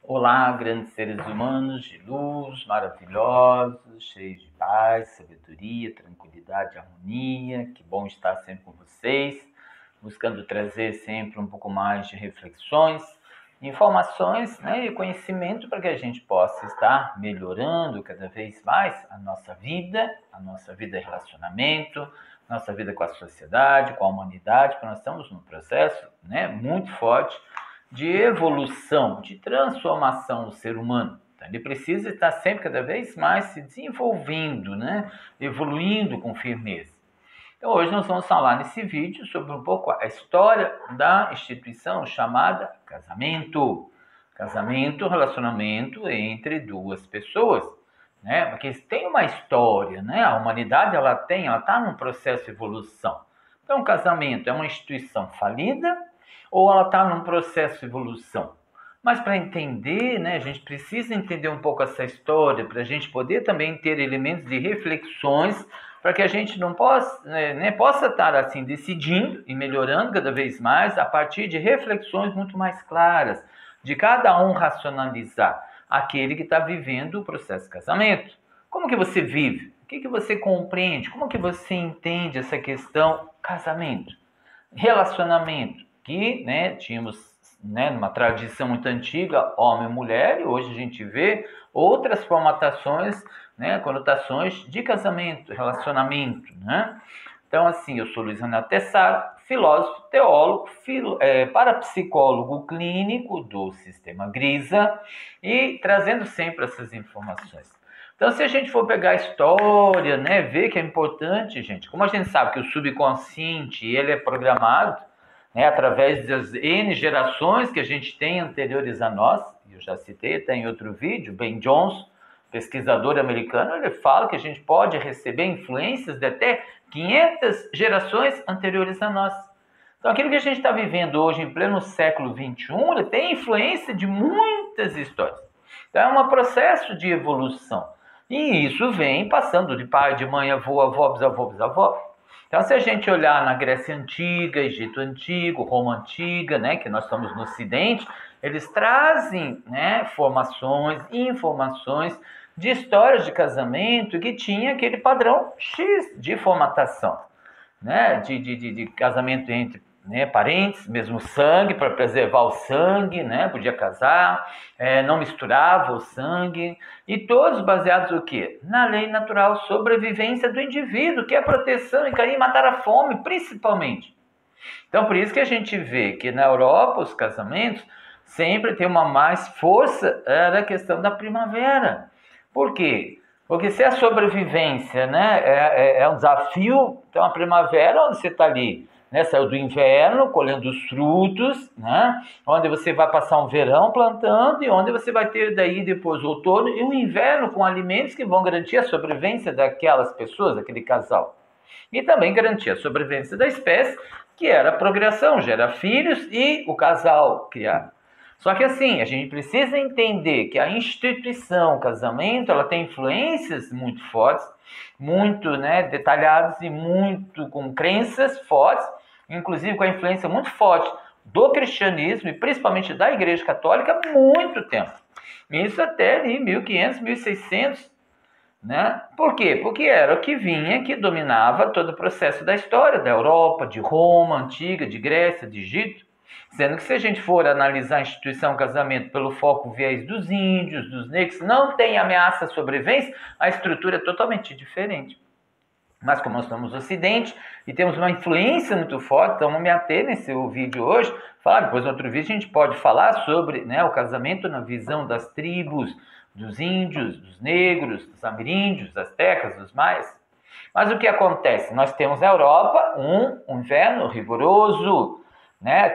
Olá, grandes seres humanos de luz, maravilhosos, cheios de paz, sabedoria, tranquilidade, harmonia. Que bom estar sempre com vocês, buscando trazer sempre um pouco mais de reflexões, informações, e conhecimento para que a gente possa estar melhorando cada vez mais a nossa vida de relacionamento, nossa vida com a sociedade, com a humanidade, porque nós estamos num processo, muito forte de evolução, de transformação do ser humano. Então, ele precisa estar sempre cada vez mais se desenvolvendo, evoluindo com firmeza. Então, hoje nós vamos falar nesse vídeo sobre um pouco a história da instituição chamada casamento. Casamento, relacionamento entre duas pessoas, Porque tem uma história, A humanidade ela está num processo de evolução. Então, o casamento é uma instituição falida ou ela está num processo de evolução? Mas para entender, a gente precisa entender um pouco essa história, para a gente poder também ter elementos de reflexões, para que a gente não possa, possa estar assim decidindo e melhorando cada vez mais a partir de reflexões muito mais claras, de cada um racionalizar aquele que está vivendo o processo de casamento. Como que você vive? O que você compreende? Como que você entende essa questão casamento? Relacionamento, que tínhamos numa tradição muito antiga, homem e mulher, e hoje a gente vê outras formatações, conotações de casamento, relacionamento. Então, assim, eu sou Luiz Renato Tessaro, filósofo, teólogo, parapsicólogo clínico do Sistema Grisa, e trazendo sempre essas informações. Então, se a gente for pegar a história, ver que é importante, gente, como a gente sabe que o subconsciente ele é programado, através das N gerações que a gente tem anteriores a nós, eu já citei até em outro vídeo, Ben Johnson, pesquisador americano, ele fala que a gente pode receber influências de até 500 gerações anteriores a nós. Então, aquilo que a gente está vivendo hoje, em pleno século XXI, ele tem influência de muitas histórias. Então, é um processo de evolução. E isso vem passando de pai, de mãe, avô, avó, bisavô, bisavó. Então, se a gente olhar na Grécia Antiga, Egito Antigo, Roma Antiga, que nós estamos no Ocidente, eles trazem formações e informações de histórias de casamento que tinha aquele padrão X de formatação, de casamento entre parentes, mesmo sangue, para preservar o sangue, podia casar, não misturava o sangue, e todos baseados no quê? Na lei natural, sobrevivência do indivíduo, que é a proteção e cair e matar a fome, principalmente. Então, por isso que a gente vê que na Europa os casamentos sempre tem uma mais força da questão da primavera. Por quê? Porque se a sobrevivência é um desafio, então a primavera, onde você está ali, saiu do inverno, colhendo os frutos, onde você vai passar um verão plantando e onde você vai ter daí depois o outono e o inverno com alimentos que vão garantir a sobrevivência daquelas pessoas, daquele casal. E também garantir a sobrevivência da espécie, que era a procriação, gerar filhos e o casal criar. Só que assim, a gente precisa entender que a instituição, o casamento, ela tem influências muito fortes, muito detalhadas e muito com crenças fortes, inclusive com a influência muito forte do cristianismo e principalmente da Igreja Católica há muito tempo. Isso até ali 1500, 1600, Por quê? Porque era o que vinha, que dominava todo o processo da história da Europa, de Roma antiga, de Grécia, de Egito. Sendo que se a gente for analisar a instituição casamento pelo foco viés dos índios, dos negros, não tem ameaça à sobrevivência, a estrutura é totalmente diferente. Mas como nós estamos no Ocidente e temos uma influência muito forte, então vamos me ater nesse vídeo hoje, depois no outro vídeo a gente pode falar sobre o casamento na visão das tribos, dos índios, dos negros, dos ameríndios, das astecas, dos maias. Mas o que acontece? Nós temos na Europa um inverno rigoroso,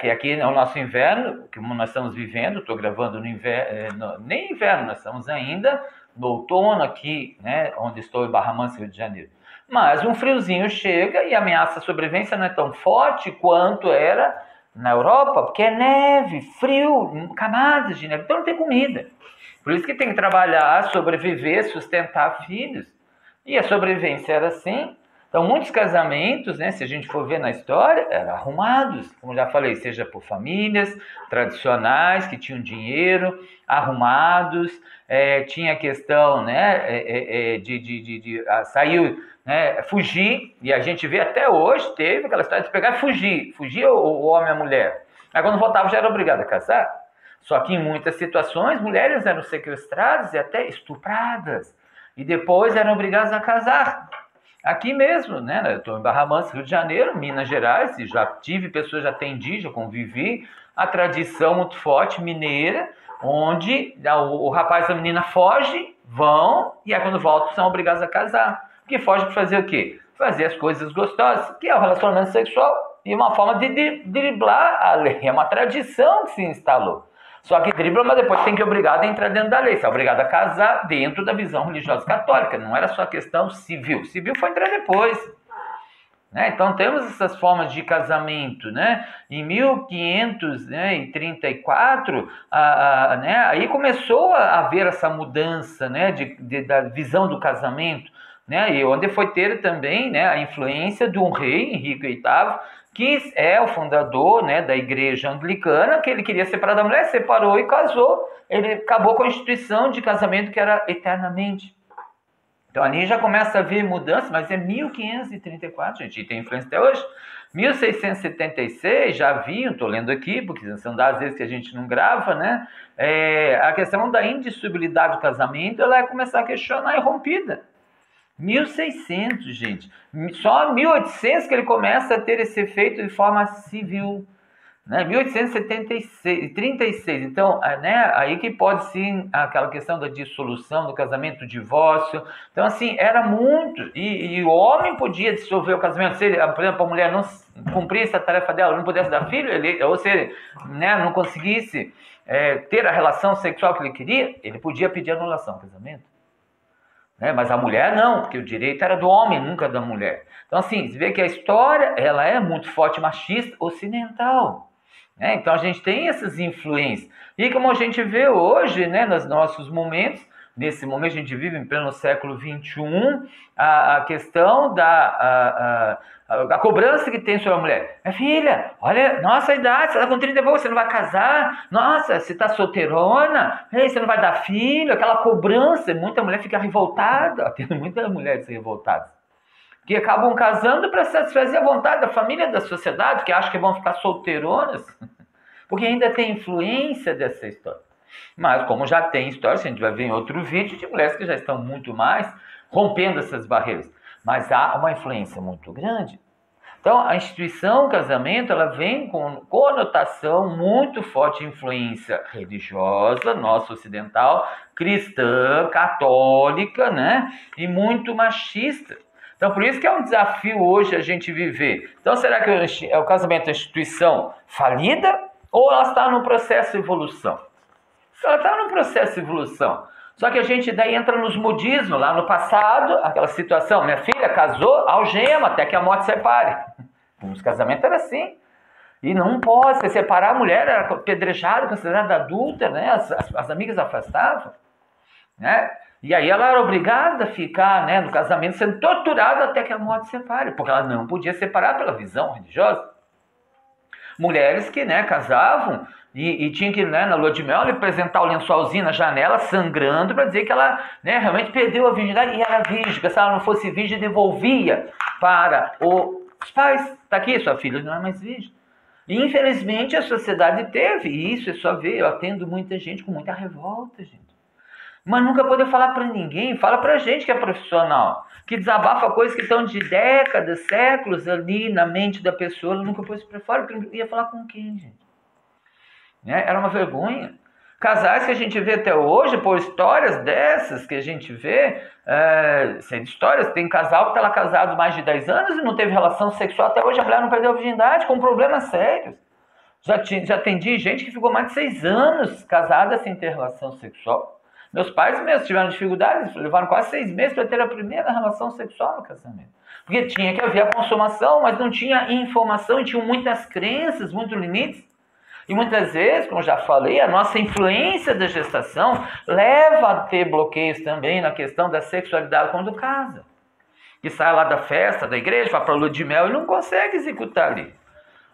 que aqui é o nosso inverno, que nós estamos vivendo, estou gravando no inverno, nem inverno, nós estamos ainda no outono aqui, onde estou em Barra Mansa, Rio de Janeiro. Mas um friozinho chega e a ameaça à sobrevivência não é tão forte quanto era na Europa, porque é neve, frio, camadas de neve, então não tem comida. Por isso que tem que trabalhar, sobreviver, sustentar filhos. E a sobrevivência era assim, Então, muitos casamentos, né, se a gente for ver na história, eram arrumados, como já falei, seja por famílias tradicionais que tinham dinheiro, arrumados, tinha a questão, né, de sair, né, fugir, e a gente vê até hoje, teve aquela história de pegar e fugir o homem e a mulher. Aí quando voltava já era obrigado a casar. Só que em muitas situações, mulheres eram sequestradas e até estupradas, e depois eram obrigadas a casar. Aqui mesmo, né? Eu estou em Barra Mansa, Rio de Janeiro, Minas Gerais, e já tive pessoas, já atendi, já convivi, a tradição muito forte mineira, onde o rapaz e a menina fogem, vão, e aí quando voltam são obrigados a casar. Porque fogem para fazer o quê? Fazer as coisas gostosas, que é o relacionamento sexual, e uma forma de driblar a lei, é uma tradição que se instalou. Só que dribla, mas depois tem que obrigado a entrar dentro da lei. Você é obrigado a casar dentro da visão religiosa católica. Não era só questão civil. Civil foi entrar depois. Né? Então temos essas formas de casamento. Né? Em 1534, né? Aí começou a haver essa mudança, né? Da visão do casamento. Né? E onde foi ter também, né, a influência de um rei, Henrique VIII, que é o fundador, né, da igreja anglicana, que ele queria separar da mulher, separou e casou. Ele acabou com a instituição de casamento que era eternamente. Então ali já começa a haver mudança, mas é 1534, gente, e tem influência até hoje. 1676, já vi, estou lendo aqui, porque são das vezes que a gente não grava, né? A questão da indissolubilidade do casamento, ela vai começar a questionar e rompida. 1600, gente. Só 1800 que ele começa a ter esse efeito de forma civil. Né? 1836. Então, né, aí que pode sim aquela questão da dissolução do casamento, do divórcio. Então, assim, era muito. E o homem podia dissolver o casamento. Se ele, por exemplo, a mulher não cumprisse a tarefa dela, não pudesse dar filho, ou se ele, né, não conseguisse ter a relação sexual que ele queria, ele podia pedir anulação do casamento. Mas a mulher não, porque o direito era do homem, nunca da mulher. Então, assim, você vê que a história ela é muito forte, machista, ocidental. Então, a gente tem essas influências. E como a gente vê hoje, né, nos nossos momentos, nesse momento a gente vive em pleno século XXI, a questão da cobrança que tem sobre a mulher. Filha, olha, nossa idade, você está com 30 e pouco, você não vai casar? Nossa, você está solteirona? Você não vai dar filho? Aquela cobrança, muita mulher fica revoltada, tem muitas mulheres revoltadas, que acabam casando para satisfazer a vontade da família, da sociedade, que acham que vão ficar solteironas, porque ainda tem influência dessa história. Mas como já tem história, a gente vai ver em outro vídeo, de mulheres que já estão muito mais rompendo essas barreiras. Mas há uma influência muito grande. Então, a instituição casamento, ela vem com conotação muito forte, influência religiosa, nossa ocidental, cristã, católica, né? E muito machista. Então, por isso que é um desafio hoje a gente viver. Então, será que o casamento é uma instituição falida ou ela está no processo de evolução? Ela está no processo de evolução. Só que a gente daí entra nos modismos, lá no passado, aquela situação, minha filha casou, algema, até que a morte separe. Os casamentos eram assim. E não pode se separar, a mulher era apedrejada, considerada adulta, né? As amigas afastavam. Né? E aí ela era obrigada a ficar, né, no casamento sendo torturada até que a morte separe, porque ela não podia separar pela visão religiosa. Mulheres que, né, casavam e tinham que, né, na lua de mel, apresentar o lençolzinho na janela, sangrando, para dizer que ela, né, realmente perdeu a virgindade e era virgem, porque se ela não fosse virgem, devolvia para os pais. Está aqui, sua filha não é mais virgem. E infelizmente a sociedade teve, e isso é só ver, eu atendo muita gente com muita revolta, gente. Mas nunca poder falar para ninguém, fala para a gente que é profissional, que desabafa coisas que estão de décadas, séculos ali na mente da pessoa, ela nunca pôs para fora, porque ia falar com quem, gente? Era uma vergonha. Casais que a gente vê até hoje, por histórias dessas que a gente vê, histórias, tem casal que está lá casado mais de 10 anos e não teve relação sexual, até hoje a mulher não perdeu a virgindade, com problemas sérios. Já atendi gente que ficou mais de 6 anos casada sem ter relação sexual. Meus pais mesmo tiveram dificuldades, levaram quase 6 meses para ter a primeira relação sexual no casamento. Porque tinha que haver a consumação, mas não tinha informação e tinham muitas crenças, muitos limites. E muitas vezes, como já falei, a nossa influência da gestação leva a ter bloqueios também na questão da sexualidade quando casa. que sai lá da festa, da igreja, vai para a lua de mel e não consegue executar ali.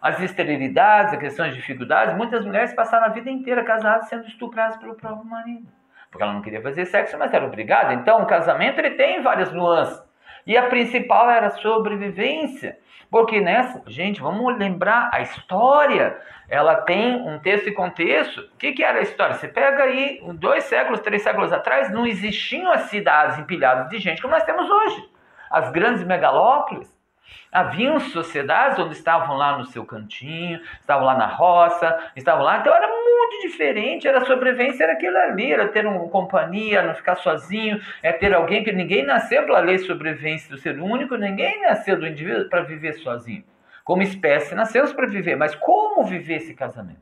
As esterilidades, as questões de dificuldades, muitas mulheres passaram a vida inteira casadas sendo estupradas pelo próprio marido. Porque ela não queria fazer sexo, mas era obrigada. Então, o casamento ele tem várias nuances. E a principal era a sobrevivência. Porque nessa, gente, vamos lembrar, a história, ela tem um texto e contexto. O que era a história? Você pega aí, 2 séculos, 3 séculos atrás, não existiam as cidades empilhadas de gente como nós temos hoje. As grandes megalópolis. Haviam sociedades onde estavam lá no seu cantinho, estavam lá na roça, estavam lá, então era muito diferente, era sobrevivência, era aquilo ali, era ter uma companhia, não ficar sozinho, é ter alguém, que ninguém nasceu pela lei de sobrevivência do ser único, ninguém nasceu do indivíduo para viver sozinho. Como espécie, nascemos para viver, mas como viver esse casamento?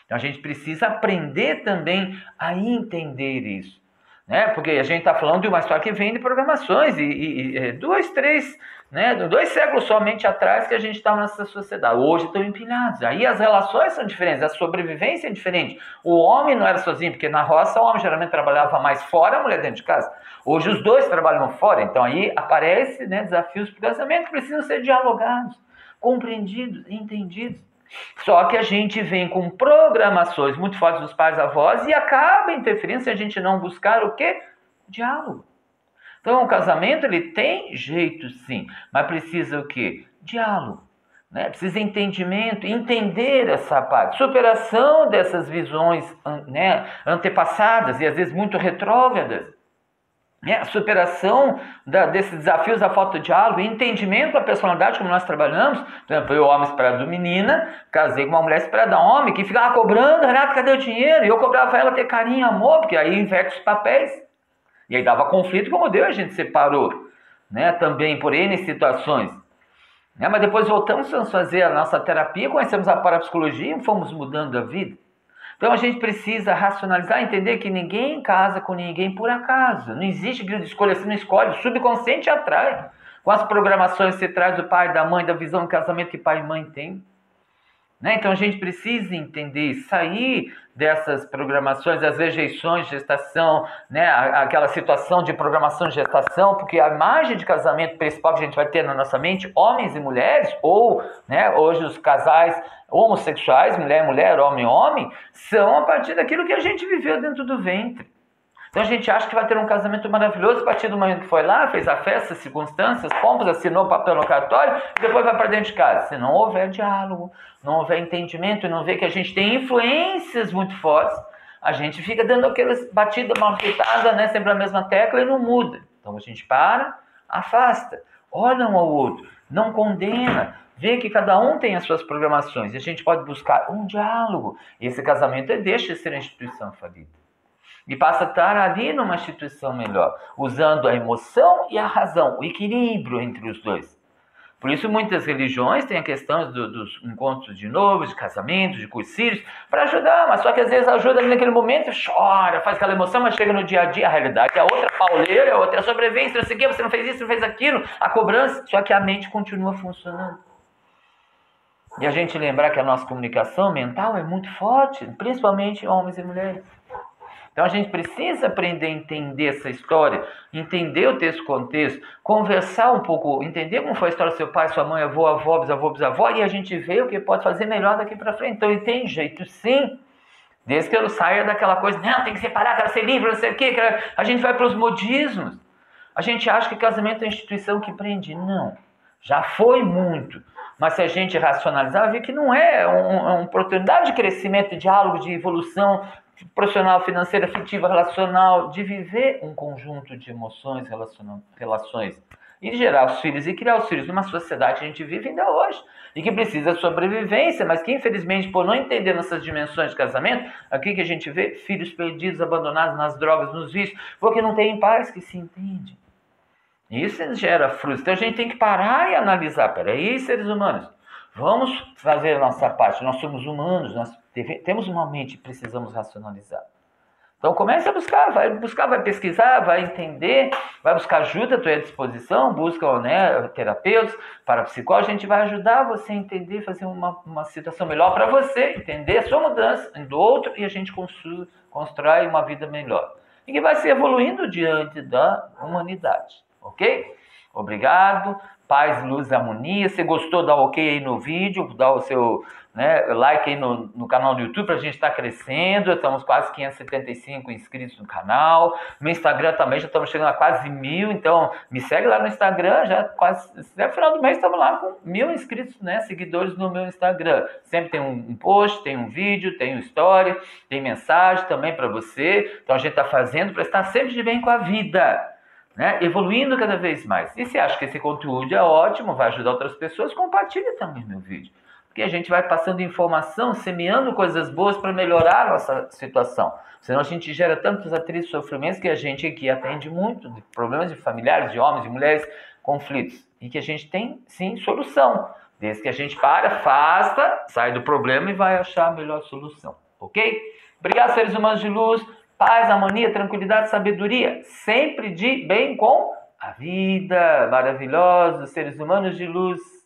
Então a gente precisa aprender também a entender isso. Né? Porque a gente está falando de uma história que vem de programações, e 2, 3, né? 2 séculos somente atrás que a gente estava nessa sociedade. Hoje estão empilhados. Aí as relações são diferentes, a sobrevivência é diferente. O homem não era sozinho, porque na roça o homem geralmente trabalhava mais fora, a mulher dentro de casa. Hoje os dois trabalham fora, então aí aparecem, né, desafios para o casamento que precisam ser dialogados, compreendidos, entendidos. Só que a gente vem com programações muito fortes dos pais e avós e acaba interferindo se a gente não buscar o quê? Diálogo. Então o casamento ele tem jeito sim, mas precisa o quê? Diálogo. Né? Precisa entendimento, entender essa parte, superação dessas visões, né, antepassadas e às vezes muito retrógradas. A superação desses desafios da falta de diálogo, entendimento da personalidade como nós trabalhamos. Por exemplo, eu, homem esperado de menina, casei com uma mulher esperada de homem, que ficava cobrando, Renato, cadê o dinheiro? E eu cobrava ela ter carinho e amor, porque aí inverte os papéis. E aí dava conflito, como deu, a gente separou, né? Também por N situações. Né? Mas depois voltamos a fazer a nossa terapia, conhecemos a parapsicologia e fomos mudando a vida. Então a gente precisa racionalizar, entender que ninguém casa com ninguém por acaso. Não existe grande escolha, você não escolhe, o subconsciente atrai. Com as programações que você traz do pai, da mãe, da visão do casamento que pai e mãe têm. Né? Então a gente precisa entender, sair dessas programações, das rejeições de gestação, né? Aquela situação de programação de gestação, porque a imagem de casamento principal que a gente vai ter na nossa mente, homens e mulheres, ou, né, hoje os casais homossexuais, mulher, mulher, homem, homem, são a partir daquilo que a gente viveu dentro do ventre. Então a gente acha que vai ter um casamento maravilhoso a partir do momento que foi lá, fez a festa, circunstâncias, pompas, assinou o papel no cartório e depois vai para dentro de casa. Se não houver diálogo, não houver entendimento, não ver que a gente tem influências muito fortes, a gente fica dando aquelas batidas marretadas, né, sempre a mesma tecla e não muda. Então a gente para, afasta, olha um ao outro, não condena, vê que cada um tem as suas programações e a gente pode buscar um diálogo. E esse casamento deixa de ser uma instituição falida. E passa a estar ali numa instituição melhor, usando a emoção e a razão, o equilíbrio entre os dois. Por isso muitas religiões têm a questão dos encontros de noivos, de casamentos, de cursilhos, para ajudar, mas só que às vezes ajuda ali naquele momento, chora, faz aquela emoção, mas chega no dia a dia, a realidade é outra pauleira, é outra sobrevivência, não sei o que, você não fez isso, não fez aquilo, a cobrança, só que a mente continua funcionando. E a gente lembrar que a nossa comunicação mental é muito forte, principalmente homens e mulheres. Então a gente precisa aprender a entender essa história, entender o texto contexto, conversar um pouco, entender como foi a história do seu pai, sua mãe, avô, avó, bisavô, bisavó, e a gente vê o que pode fazer melhor daqui para frente. Então, e tem jeito sim, desde que eu saia daquela coisa, não, tem que separar, quero ser livre, não sei o quê, a gente vai para os modismos. A gente acha que casamento é uma instituição que prende. Não, já foi muito. Mas se a gente racionalizar, vai ver que não é uma oportunidade de crescimento, de diálogo, de evolução profissional, financeira, afetiva, relacional, de viver um conjunto de emoções, relações e de gerar os filhos e criar os filhos numa sociedade que a gente vive ainda hoje e que precisa de sobrevivência, mas que infelizmente por não entender nossas dimensões de casamento, aqui que a gente vê filhos perdidos, abandonados nas drogas, nos vícios, porque não tem pais que se entendem. Isso gera frustração. Então a gente tem que parar e analisar, peraí, seres humanos, vamos fazer a nossa parte, nós somos humanos, nós temos uma mente e precisamos racionalizar. Então comece a buscar, vai pesquisar, vai entender, vai buscar ajuda à tua disposição, busca, né, terapeutas, parapsicólogos, a gente vai ajudar você a entender, fazer uma situação melhor para você, entender a sua mudança do outro e a gente constrói uma vida melhor. E que vai se evoluindo diante da humanidade, ok? Obrigado. Paz, luz, harmonia. Se gostou, dá um ok aí no vídeo, dá o seu like aí no canal do YouTube, para a gente estar crescendo. Estamos quase 575 inscritos no canal. No Instagram também já estamos chegando a quase 1000, então me segue lá no Instagram, já quase, até final do mês estamos lá com 1000 inscritos, né, seguidores no meu Instagram. Sempre tem um post, tem um vídeo, tem uma história, tem mensagem também para você. Então a gente está fazendo para estar sempre de bem com a vida, né? Evoluindo cada vez mais. E se acha que esse conteúdo é ótimo, vai ajudar outras pessoas, compartilha também meu vídeo. Porque a gente vai passando informação, semeando coisas boas para melhorar a nossa situação. Senão a gente gera tantos atritos e sofrimentos que a gente aqui atende muito de problemas de familiares, de homens, de mulheres, conflitos. E que a gente tem, sim, solução. Desde que a gente afasta, sai do problema e vai achar a melhor solução. Ok? Obrigado, seres humanos de luz. Paz, harmonia, tranquilidade, sabedoria, sempre de bem com a vida. Maravilhosos, seres humanos de luz.